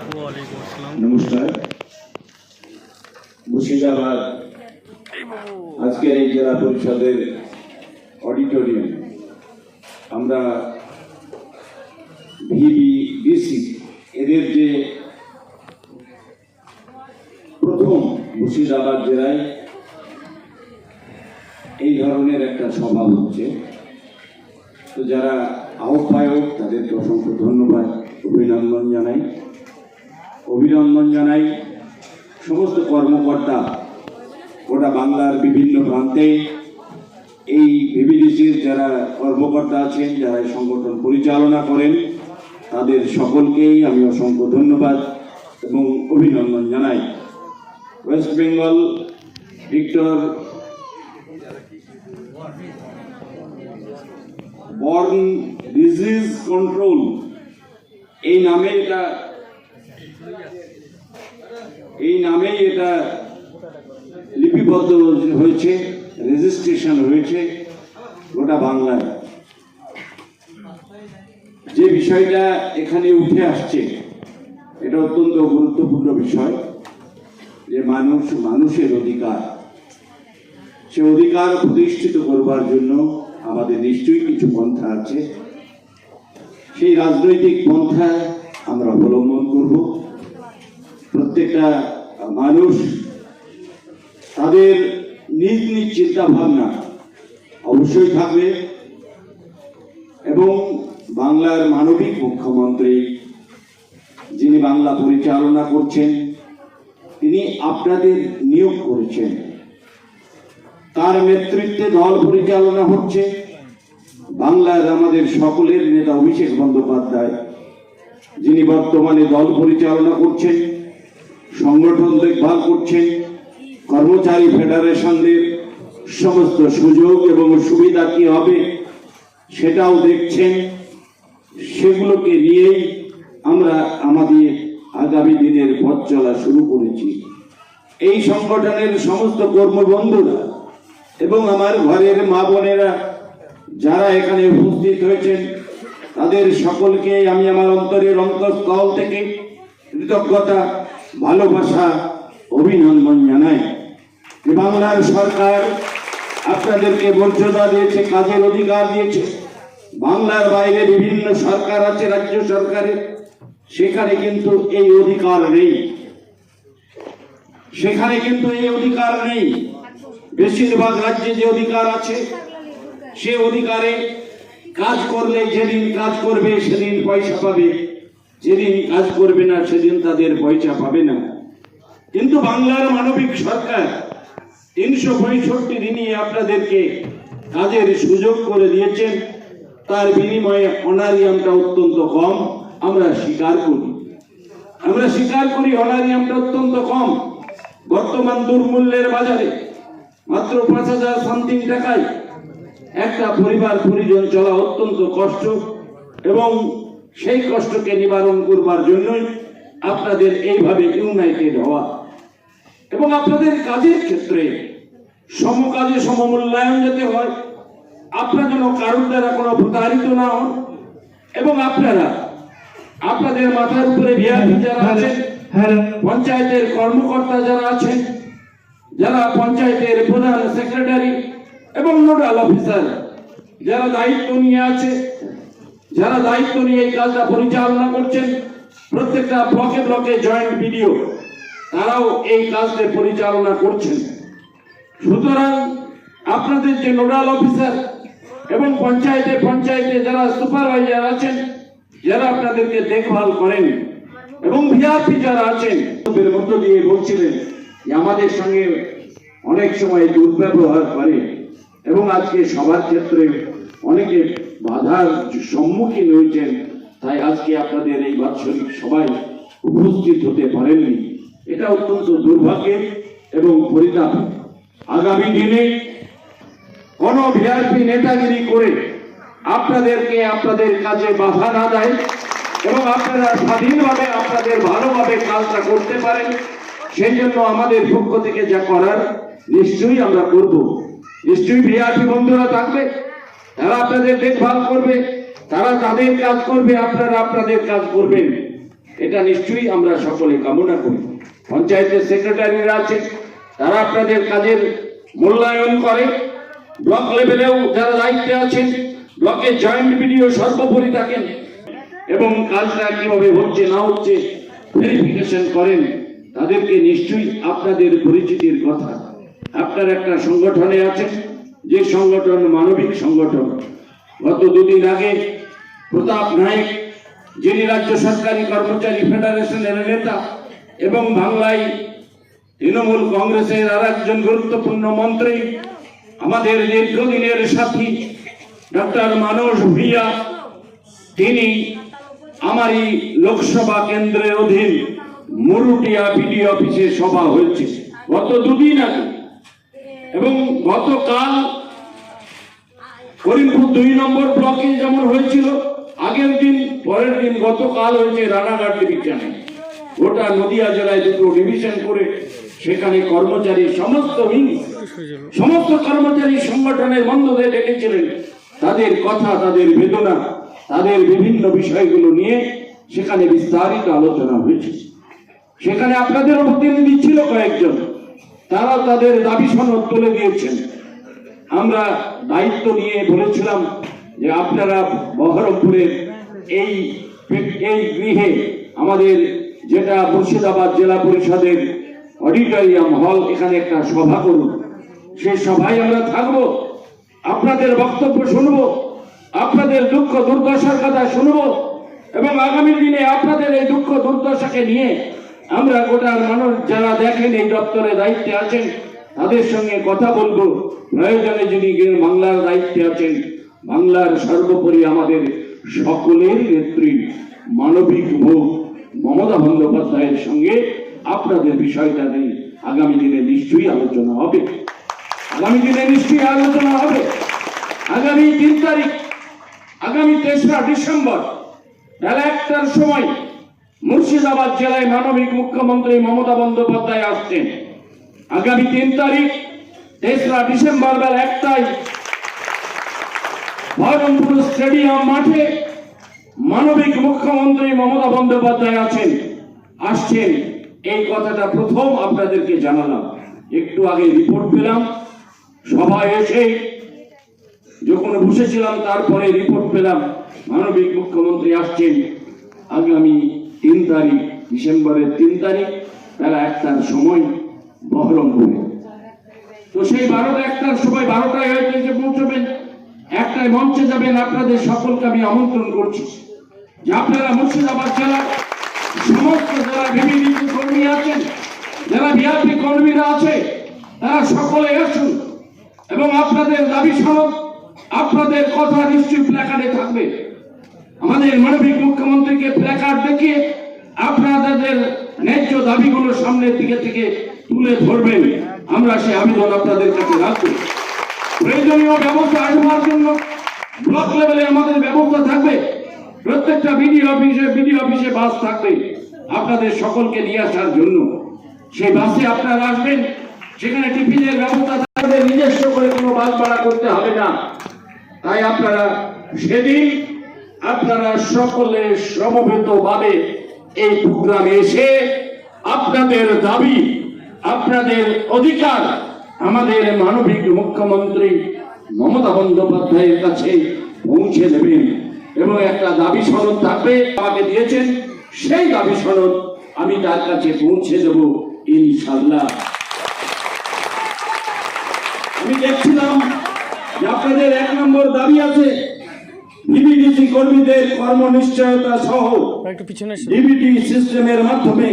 নমস্কার। মুর্শিদাবাদ আজকের এই জেলা পরিষদের অডিটোরিয়াম আমরা ভিবিডিসি এদের যে প্রথম মুর্শিদাবাদ জেলায় এই ধরনের একটা সভা হচ্ছে, তো যারা আহ্বায়ক তাদেরকে অসংখ্য ধন্যবাদ, অভিনন্দন জানাই সমস্ত কর্মকর্তা গোটা বাংলার বিভিন্ন প্রান্তে এই ভিবিডিসির যারা কর্মকর্তা আছেন, যারা এই সংগঠন পরিচালনা করেন, তাদের সকলকেই আমি অসংখ্য ধন্যবাদ এবং অভিনন্দন জানাই। West Bengal Victor borne disease control এই নামেই এটা লিপিবদ্ধ হয়েছে, রেজিস্ট্রেশন হয়েছে গোটা বাংলায়। যে বিষয়টা এখানে উঠে আসছে এটা অত্যন্ত গুরুত্বপূর্ণ বিষয়, যে মানুষের অধিকার, সে অধিকার প্রতিষ্ঠিত করবার জন্য আমাদের নিশ্চয়ই কিছু পন্থা আছে। সেই রাজনৈতিক পন্থা আমরা অবলম্বন করব। প্রত্যেকটা মানুষ তাদের নিজ নিজ চিন্তা ভাবনা অবশ্যই থাকবে এবং বাংলার মানবিক মুখ্যমন্ত্রী যিনি বাংলা পরিচালনা করছেন, তিনি আপনাদের নিয়োগ করেছেন, তার নেতৃত্বে দল পরিচালনা হচ্ছে। বাংলার আমাদের সকলের নেতা অভিষেক বন্দ্যোপাধ্যায় যিনি বর্তমানে দল পরিচালনা করছেন, সংগঠন দেখভাল করছেন, কর্মচারী ফেডারেশনদের সমস্ত সুযোগ এবং সুবিধা কি হবে সেটাও দেখছেন। সেগুলোকে নিয়েই আমরা আমাদের আগামী দিনের পথ চলা শুরু করেছি। এই সংগঠনের সমস্ত কর্মবন্ধুরা এবং আমার ঘরের মা বোনেরা যারা এখানে উপস্থিত হয়েছেন, তাদের সকলকে আমি আমার অন্তরের অন্তঃস্থল থেকে কৃতজ্ঞতা, ভালোবাসা, অভিনন্দন জানাই। বাংলার সরকার আপনাদেরকে মর্যাদা দিয়েছে, কাজের অধিকার দিয়েছে। বাংলার বাইরে বিভিন্ন সরকার আছে, রাজ্য সরকারের, সেখানে কিন্তু এই অধিকার নেই, বেশিরভাগ রাজ্যে যে অধিকার আছে সে অধিকারে কাজ করলে যেদিন কাজ করবে সেদিন পয়সা পাবে, যেদিন কাজ করবে না সেদিন তাদের পয়সা পাবে না। কিন্তু বাংলার মানবিক সরকার 365 দিনই আপনাদেরকে কাজের সুযোগ করে দিয়েছেন। তার বিনিময়ে অনারিয়ামটা অত্যন্ত কম। আমরা স্বীকার করি অনারিয়ামটা অত্যন্ত কম। বর্তমান দুর্মূল্যের বাজারে মাত্র 5,000 সামথিং টাকায় একটা পরিজন চলা অত্যন্ত কষ্ট, এবং সেই কষ্টকে নিবারণ করবার জন্যই আপনাদের এইভাবে ইউনাইটেড হওয়া এবং আপনাদের কাজের ক্ষেত্রে সমকাজে সমমূল্যায়ন যাতে হয়, আপনারা যেন কারোর দ্বারা কোনো প্রতারিত না হন, এবং আপনাদের মাথার উপরে ভিআইপি যারা আছেন, পঞ্চায়েতের কর্মকর্তা যারা আছেন, যারা পঞ্চায়েতের প্রধান সেক্রেটারি এবং নোডাল অফিসার যারা দায়িত্ব নিয়ে এই কাজটা পরিচালনা করছেন, প্রত্যেকটা ব্লকে জয়েন্ট বিডিও তারাও এই কাজটা পরিচালনা করছেন। সুতরাং আপনাদের যে নোডাল অফিসার এবং পঞ্চায়েতে যারা সুপারভাইজার আছেন, যারা আপনাদেরকে দেখভাল করেন, এবং ভিআরপি যারা আছেন, তাদের মধ্য দিয়ে বলছিলেন যে আমাদের সঙ্গে অনেক সময় দুর্ব্যবহার করে এবং আজকে সবার ক্ষেত্রে অনেকে বাধার সম্মুখীন হয়েছেন, তাই আজকে আপনাদের এই বাৎসরিক সভায় উপস্থিত হতে পারেননি। এটা অত্যন্ত দুর্ভাগ্যের এবং পরিতাপ। আগামী দিনে কোন ভিআরপি নেতাগিরি করে আপনাদেরকে আপনাদের কাজে বাধা না দেয় এবং আপনারা স্বাধীনভাবে আপনাদের ভালোভাবে কাজটা করতে পারেন, সেই জন্য আমাদের পক্ষ থেকে যা করার নিশ্চয়ই আমরা করব। নিশ্চয়ই ভিআরপি বন্ধুরা থাকবে, তারা আপনাদের দেখভাল করবে, তারা তাদের কাজ করবে, আপনারা আপনাদের কাজ করবেন। এটা নিশ্চয়ই আমরা সকলে কামনা করি। পঞ্চায়েতের সেক্রেটারিরা আছেন, তারা আপনাদের কাজের মূল্যায়ন করে। ব্লক লেভেলেও যারা দায়িত্বে আছেন, ব্লকের জয়েন্ট বিডিও সর্বোপরি থাকেন এবং কাজটা কিভাবে হচ্ছে না হচ্ছে ভেরিফিকেশন করেন। তাদেরকে নিশ্চয়ই আপনাদের পরিচিতির কথা। আপনার একটা সংগঠনে আছেন, যে সংগঠন মানবিক সংগঠন। গত দুদিন আগে প্রতাপ নায়েক, যিনি রাজ্য সরকারি কর্মচারী ফেডারেশনের নেতা এবং বাংলায় তৃণমূল কংগ্রেসের আর একজন গুরুত্বপূর্ণ মন্ত্রী, আমাদের দীর্ঘদিনের সাথী ডক্টর মানস ভূঁইয়া, তিনি আমারই লোকসভা কেন্দ্রের অধীন মুরুটিয়া বিডিও অফিসে সভা হয়েছে গত দুদিন আগে, এবং গতকাল করিমপুর 2 নম্বর ব্লকে যেমন হয়েছিল আগের দিন, পরের দিন গতকাল হয়েছে রানাঘাট ডিভিশনে। গোটা নদিয়া জেলায় 2টো ডিভিশন করে সেখানে কর্মচারী সমস্ত কর্মচারী সংগঠনের বন্ধুদের ডেকেছিলেন। তাদের কথা, তাদের বেদনা, তাদের বিভিন্ন বিষয়গুলো নিয়ে সেখানে বিস্তারিত আলোচনা হয়েছে। সেখানে আপনাদেরও প্রতিনিধি ছিল কয়েকজন, তারা তাদের দাবি সনদ তুলে দিয়েছেন। আমরা দায়িত্ব নিয়ে বলেছিলাম যে আপনারা বহরমপুরের এই গৃহে, আমাদের যেটা মুর্শিদাবাদ জেলা পরিষদের অডিটোরিয়াম হল, এখানে একটা সভা করুন। সেই সভায় আমরা থাকবো, আপনাদের বক্তব্য শুনবো, আপনাদের দুঃখ দুর্দশার কথা শুনবো, এবং আগামী দিনে আপনাদের এই দুঃখ দুর্দশাকে নিয়ে আমরা গোটার মানুষ যারা দেখেন এই দপ্তরে দায়িত্বে আছেন তাদের সঙ্গে কথা বলবো। প্রয়োজনে যিনি বাংলার দায়িত্বে আছেন, বাংলার সর্বোপরি আমাদের সকলের নেত্রী মানবিক মুখ মমতা বন্দ্যোপাধ্যায়ের সঙ্গে আপনাদের বিষয়টা নিয়ে আগামী দিনে নিশ্চয়ই আলোচনা হবে। আগামী 3 তারিখ, আগামী 3রা ডিসেম্বর বেলা 1টার সময় মুর্শিদাবাদ জেলায় মানবিক মুখ্যমন্ত্রী মমতা বন্দ্যোপাধ্যায় আসছেন। আগামী 3 তারিখ 3রা ডিসেম্বর বেলা 1টায় বহরমপুর স্টেডিয়াম মাঠে মানবিক মুখ্যমন্ত্রী মমতা বন্দ্যোপাধ্যায় আসছেন। এই কথাটা প্রথম আপনাদেরকে জানালাম। একটু আগে রিপোর্ট পেলাম, সভায় এসে যখন বসেছিলাম তারপরে রিপোর্ট পেলাম মানবিক মুখ্যমন্ত্রী আসছেন আগামী 3 তারিখ, ডিসেম্বরের 3 তারিখ বেলা 1টার সময় বহরমপুরে। তো সেই 1টার সময় 12টায় হয়তো এসে পৌঁছবেন, 1টায় মঞ্চে যাবেন। আপনাদের সকলকে আমি আমন্ত্রণ করছি যে আপনারা মুর্শিদাবাদ জেলার সমস্ত যারা ভিভিডিপি কর্মী আছেন, যারা ভিআরপি কর্মীরা আছে, তারা সকলে আসুন এবং আপনাদের দাবি সনদ, আপনাদের কথা নিশ্চয়ই প্ল্যাকার্ডে থাকবে। আমাদের মানবিক মুখ্যমন্ত্রীকে প্ল্যাকার্ড দেখিয়ে আপনাদের ন্যায্য দাবিগুলো সামনের দিকে থেকে তুলে ধরবেন। আমরা সেই আবেদন আপনাদের কাছে রাখবো। প্রয়োজনীয় ব্যবস্থা নেওয়ার জন্য ব্লক লেভেলে আমাদের ব্যবস্থা থাকবে। প্রত্যেকটা বিডিও অফিসে বাস থাকবে আপনাদের সকলকে নিয়ে আসার জন্য। সেই বাসে আপনারা আসবেন, সেখানে টিফিনের ব্যবস্থা থাকবে, নিজস্ব করে কোনো বাস ভাড়া করতে হবে না। তাই আপনারা সেদিন আপনারা সকলে সমবেতভাবে এই প্রোগ্রামে এসে আপনাদের দাবি, আপনাদের অধিকার আমাদের মানবিক মুখ্যমন্ত্রী মমতা বন্দ্যোপাধ্যায়ের কাছে পৌঁছে দেবেন। এবং একটা দাবি সনদ থাকবে, আমাকে দিয়েছেন, সেই দাবি সনদ আমি তার কাছে পৌঁছে দেব ইনশাআল্লাহ। আমি দেখছিলাম যে আপনাদের 1 নম্বর দাবি আছে ডিবিটিসি কর্মীদের কর্মনিশ্চয়তা সহ ডিবিটি সিস্টেমের মাধ্যমে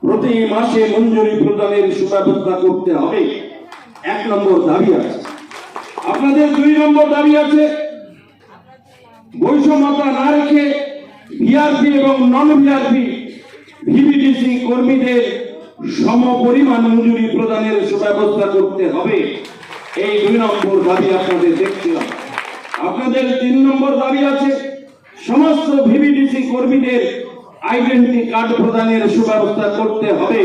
প্রতি মাসে মঞ্জুরি প্রদানের সুব্যবস্থা করতে হবে। 1 নম্বর দাবি আছে। আপনাদের 2 নম্বর দাবি আছে বৈষম্যতা না রেখে ভিআরপি এবং নন ভিআরপি ভিভিডিসি কর্মীদের সমপরিমাণ মঞ্জুরি প্রদানের সুব্যবস্থা করতে হবে। এই 2 নম্বর দাবি আপনাদের দেখছিলাম। আপনাদের 3 নম্বর দাবি আছে সমস্ত ভিভিডিসি কর্মীদের আইডেন্টি কার্ড প্রদানের সুব্যবস্থা করতে হবে।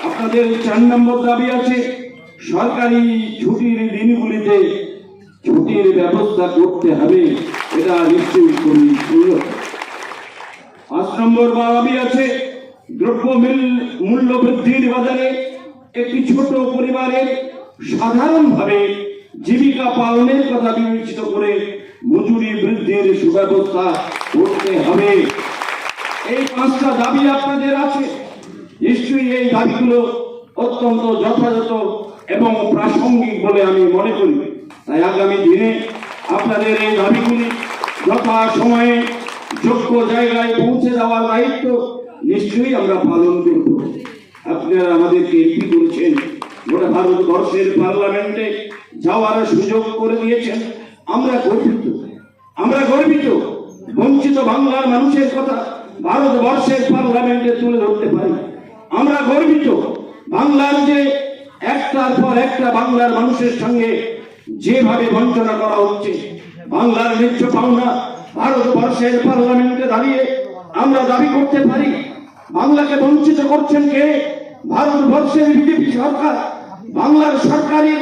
আপনাদের 4 নম্বর দাবি আছে সরকারি ছুটির দিনগুলিতে ছুটির ব্যবস্থা করতে হবে। এটা নিশ্চয়ই কর্মী। 5 নম্বর দাবি আছে দ্রব্য মূল্য বৃদ্ধির বাজারে একটি ছোট পরিবারের সাধারণভাবে জীবিকা পালনের কথা বিবেচিত করে মজুরি বৃদ্ধির সুব্যবস্থা করতে হবে। এই 5টা দাবি আপনাদের আছে। নিশ্চয়ই এই দাবিগুলো অত্যন্ত যথাযথ এবং প্রাসঙ্গিক বলে আমি মনে করি। তাই আগামী দিনে আপনাদের এই দাবিগুলি যথা সময়ে যোগ্য জায়গায় পৌঁছে দেওয়ার দায়িত্ব নিশ্চয়ই আমরা পালন করব। আপনারা আমাদেরকে এমপি করেছেন, গোটা ভারতবর্ষের পার্লামেন্টে যাওয়ার সুযোগ করে দিয়েছেন। আমরা গর্বিত বঞ্চিত বাংলার মানুষের কথা ভারতবর্ষের পার্লামেন্টে তুলে ধরতে পারি। আমরা গর্বিত বাংলার যে একটার পর একটা বাংলার মানুষের সঙ্গে যেভাবে বঞ্চনা করা হচ্ছে, বাংলার ন্যায্য পাওনা ভারতবর্ষের পার্লামেন্টে দাঁড়িয়ে আমরা দাবি করতে পারি। বাংলাকে বঞ্চিত করছেন কে? ভারতবর্ষের বিজেপি সরকার। বাংলার সরকারের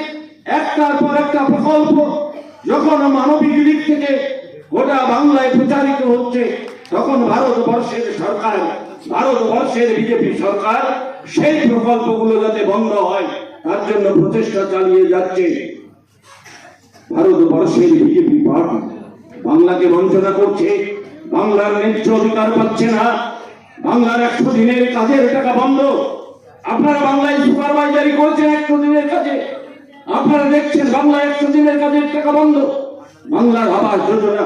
একটার পর একটা প্রকল্প যখন মানবিক দিক থেকে গোটা বাংলায় প্রচারিত হচ্ছে, তখন ভারতবর্ষের সরকার, ভারতবর্ষের বিজেপি সরকার সেই প্রকল্পগুলো যাতে বন্ধ হয় তার জন্য প্রচেষ্টা চালিয়ে যাচ্ছে। ভারতবর্ষের বিজেপি পার্টি বাংলাকে বঞ্চনা করছে, বাংলার ন্যায্য অধিকার পাচ্ছে না। বাংলার 100 দিনের কাজের টাকা বন্ধ। আপনারা বাংলায় সুপারভাইজারি করছেন 100 দিনের কাজে, আপনারা দেখছেন বাংলায় 100 দিনের কাজের টাকা বন্ধ। বাংলার আবাস যোজনা,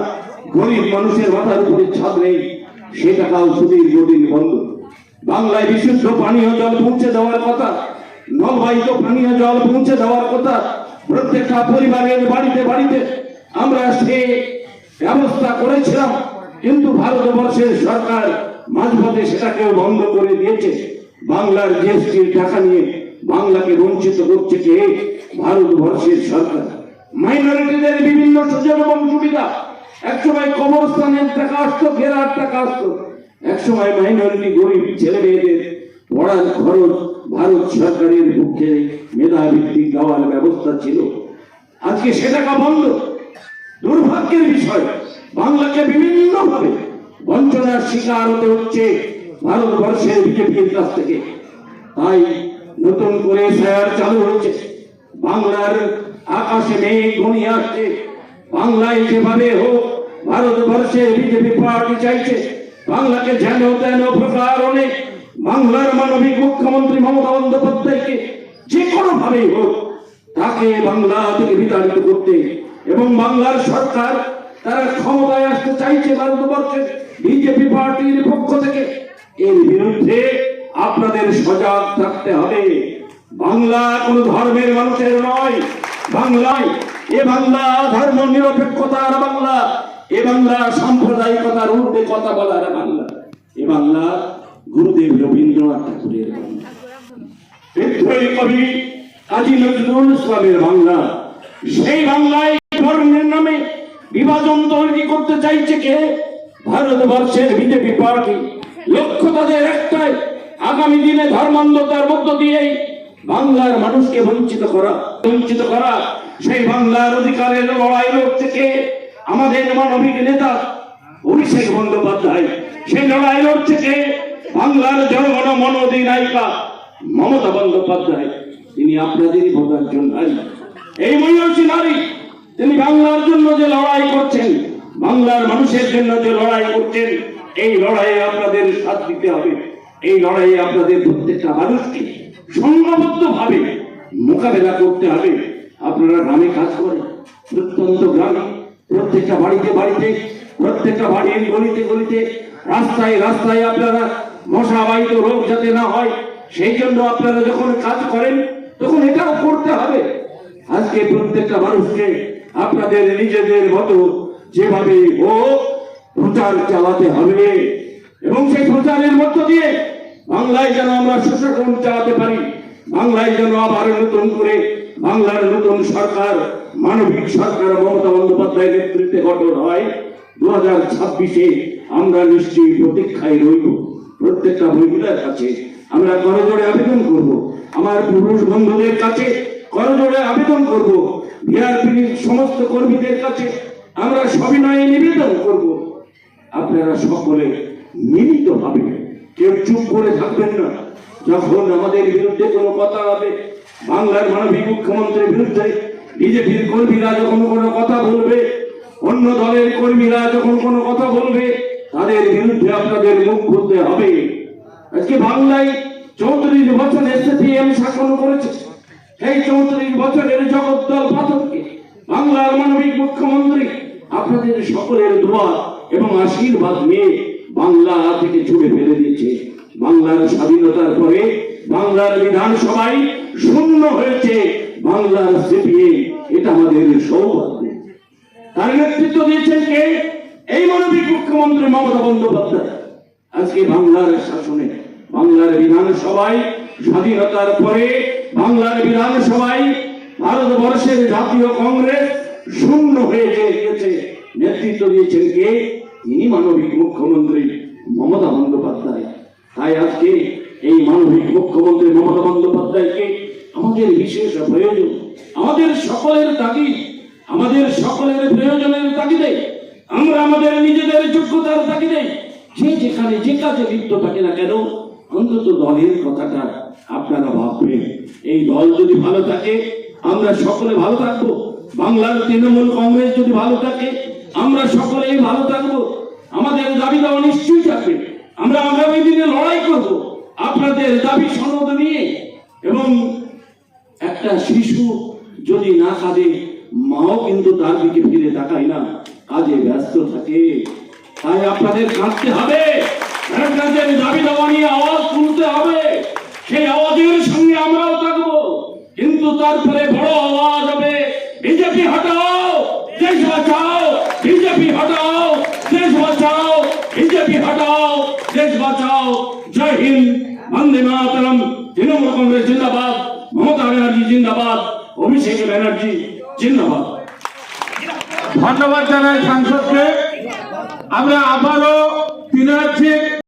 গরিব মানুষের মাথার উপরে ছাদ নেই, সে টাকাও সুদীর্ঘদিন বন্ধ। বাংলায় বিশুদ্ধ পানীয় জল পৌঁছে দেওয়ার কথা, নলবাহিত পানীয় জল পৌঁছে দেওয়ার কথা, প্রত্যেকটা পরিবারের বাড়িতে বাড়িতে আমরা সে ব্যবস্থা করেছিলাম, কিন্তু ভারতবর্ষের সরকার মাঝপথে সেটাকেও বন্ধ করে দিয়েছে। বাংলার জিএসটির টাকা নিয়ে বাংলাকে বঞ্চিত করছে কে? ভারতবর্ষের সরকার। মাইনরিটিদের বিভিন্ন সুযোগ এবং সুবিধা, একসময় কবরস্থানের টাকা আসতো, ফেরার টাকা আসতো, একসময় মাইনরিটি গরিব ছেলে মেয়েদের পড়ার খরচ ভারত সরকারের পক্ষে মেধাভিত্তিক দেওয়ার ব্যবস্থা ছিল। আজকে সে টাকা বন্ধ। দুর্ভাগ্যের বিষয়, বাংলাকে বিভিন্নভাবে বঞ্চনার শিকার হতে হচ্ছে ভারতবর্ষের বিজেপির কাছ থেকে। তাই নতুন করে এসআইআর চালু হয়েছে। বাংলার আকাশে মেঘ ঘনিয়ে আসছে। বাংলায় যেভাবে হোক ভারতবর্ষের বিজেপি পার্টি চাইছে বাংলাকে যেন তেন প্রকারণে বাংলার মানবিক মুখ্যমন্ত্রী মমতা বন্দ্যোপাধ্যায়কে যে কোনো ভাবেই হোক তাকে বাংলা থেকে বিতাড়িত করতে, এবং বাংলার সরকার তারা ক্ষমতায় আসতে চাইছে ভারতবর্ষের বিজেপি পার্টির পক্ষ থেকে। এর বিরুদ্ধে আপনাদের সজাগ থাকতে হবে। বাংলা কোন ধর্মের মানুষের নয়। বাংলায় এ বাংলা ধর্ম নিরপেক্ষতার বাংলা, এ বাংলা সাম্প্রদায়িকতার ঊর্ধ্বে কথা বলার বাংলা, এ বাংলা গুরুদেব রবীন্দ্রনাথ ঠাকুরের বাংলা, বিদ্রোহী কবি কাজী নজরুল ইসলামের বাংলা। সেই বাংলায় ধর্মের নামে বিভাজন তৈরি করতে চাইছে কে? ভারতবর্ষের বিজেপি পার্টি। লক্ষ্য তাদের একটাই, আগামী দিনে ধর্মান্ধতার মধ্য দিয়েই বাংলার মানুষকে বঞ্চিত করা। সেই বাংলার অধিকারের লড়াই লড়ছে কে? আমাদের মানবিক নেতা অভিষেক বন্দ্যোপাধ্যায়। সেই লড়াই লড়ছে কে? বাংলার জনগণ মনোধিনায়িকা মমতা বন্দ্যোপাধ্যায়। তিনি আপনাদেরই ভোটার নারী, এই মহিষী নারী। তিনি বাংলার জন্য যে লড়াই করছেন, বাংলার মানুষের জন্য যে লড়াই করছেন, এই লড়াইয়ে আপনাদের সাথ দিতে হবে। এই লড়াইয়ে আপনাদের প্রত্যেকটা মানুষকে সংঘবদ্ধ ভাবে মোকাবেলা করতে হবে। আপনারা গ্রামে কাজ করেন, প্রত্যন্ত গ্রামে, প্রত্যেকটা বাড়িতে বাড়িতে, প্রত্যেকটা বাড়ির গলিতে গলিতে, রাস্তায় রাস্তায় আপনারা মশাবাহিত রোগ যাতে না হয় সেই জন্য আপনারা যখন কাজ করেন তখন এটাও করতে হবে। আজকে প্রত্যেকটা মানুষকে আপনাদের নিজেদের মতো যেভাবে হোক প্রচার চালাতে হবে, এবং সেই প্রচারের মধ্য দিয়ে বাংলায় যেন আমরা সুশাসন চালাতে পারি। বাংলায় যেন আবার নতুন করে বাংলার নতুন সরকার, মানবিক সরকার মমতা বন্দ্যোপাধ্যায়ের নেতৃত্বে গঠন হয়। 2026-এ আমরা নিশ্চয়ই প্রতীক্ষায় রইব। প্রত্যেকটা মহিলার কাছে আমরা করজোড়ে আবেদন করব, আমার পুরুষ বন্ধুদের কাছে করজোড়ে আবেদন করব, বিআরপির সমস্ত কর্মীদের কাছে আমরা সবিনয়ে নিবেদন করব, আপনারা সকলে মিলিত হবে। কেউ চুপ করে থাকবেন না। যখন আমাদের বিরুদ্ধে কোনো কথা হবে, বাংলার মানবিক মুখ্যমন্ত্রীর বিরুদ্ধে বিজেপির কর্মীরা যখন কোনো কথা বলবে, অন্য দলের কর্মীরা যখন কোনো কথা বলবে, তাদের বিরুদ্ধে আপনাদের মুখ খুলতে হবে। আজকে বাংলায় 34 বছরের সিপিএম শাসন করেছে। এই 34 বছরের জগদ্দল পাথরকে বাংলার মানবিক মুখ্যমন্ত্রী আপনাদের সকলের দোয়া এবং আশীর্বাদ নিয়ে বাংলা থেকে ছুড়ে ফেলে দিয়েছে। বাংলার স্বাধীনতার পরে বাংলার বিধানসভায় শূন্য হয়েছে বাংলার সিপিএম। এটা আমাদের সৌভাগ্য। তার নেতৃত্ব দিয়েছেন কে? এই মানবিক মুখ্যমন্ত্রী মমতা বন্দ্যোপাধ্যায়। আজকে বাংলার শাসনে বাংলার বিধানসভায় স্বাধীনতার পরে বাংলার বিধানসভায় ভারতবর্ষের জাতীয় কংগ্রেস শূন্য হয়ে গেছে। নেতৃত্ব দিয়েছেন কে? তিনি মানবিক মুখ্যমন্ত্রী মমতা বন্দ্যোপাধ্যায়। তাই আজকে এই মানবিক মুখ্যমন্ত্রী মমতা বন্দ্যোপাধ্যায়কে আমাদের বিশেষ প্রয়োজন, আমাদের সকলের তাগিদ, আমাদের সকলের প্রয়োজনের তাগিদে আমরা আমাদের নিজেদের যোগ্যতার তাগিদে যে যেখানে যে কাজে লিপ্ত থাকে না কেন, অন্তত দলের কথাটা আপনারা ভাববেন। এই দল যদি ভালো থাকে আমরা সকলে ভালো থাকবো। বাংলার তৃণমূল কংগ্রেস যদি ভালো থাকে আমরা সকলেই ভালো থাকবো। আমাদের দাবি দেওয়া নিশ্চয়ই থাকবে। আমরা আগামী দিনে লড়াই করব আপনাদের দাবি সনদ নিয়ে। এবং একটা শিশু যদি না কাঁদে, মাও কিন্তু তার দিকে ফিরে তাকায় না, কাজে ব্যস্ত থাকে। তাই আপনাদের কাঁদতে হবে, আপনাদের দাবি দেওয়া নিয়ে আওয়াজ তুলতে হবে। সেই আওয়াজের সঙ্গে আমরাও থাকবো। কিন্তু তারপরে বড় আওয়াজ হবে, বিজেপি হটাও, দেশ বাঁচাও, বিজেপি হটাও, দেশ বাঁচাও, বিজেপি হটাও, দেশ বাঁচাও। জয় হিন্দ, বন্দে মাতরম। তৃণমূল কংগ্রেস জিন্দাবাদ, মমতা ব্যানার্জি জিন্দাবাদ, অভিষেক ব্যানার্জি জিন্দাবাদ। ধন্যবাদ জানাই সাংসদকে। আমরা আবারও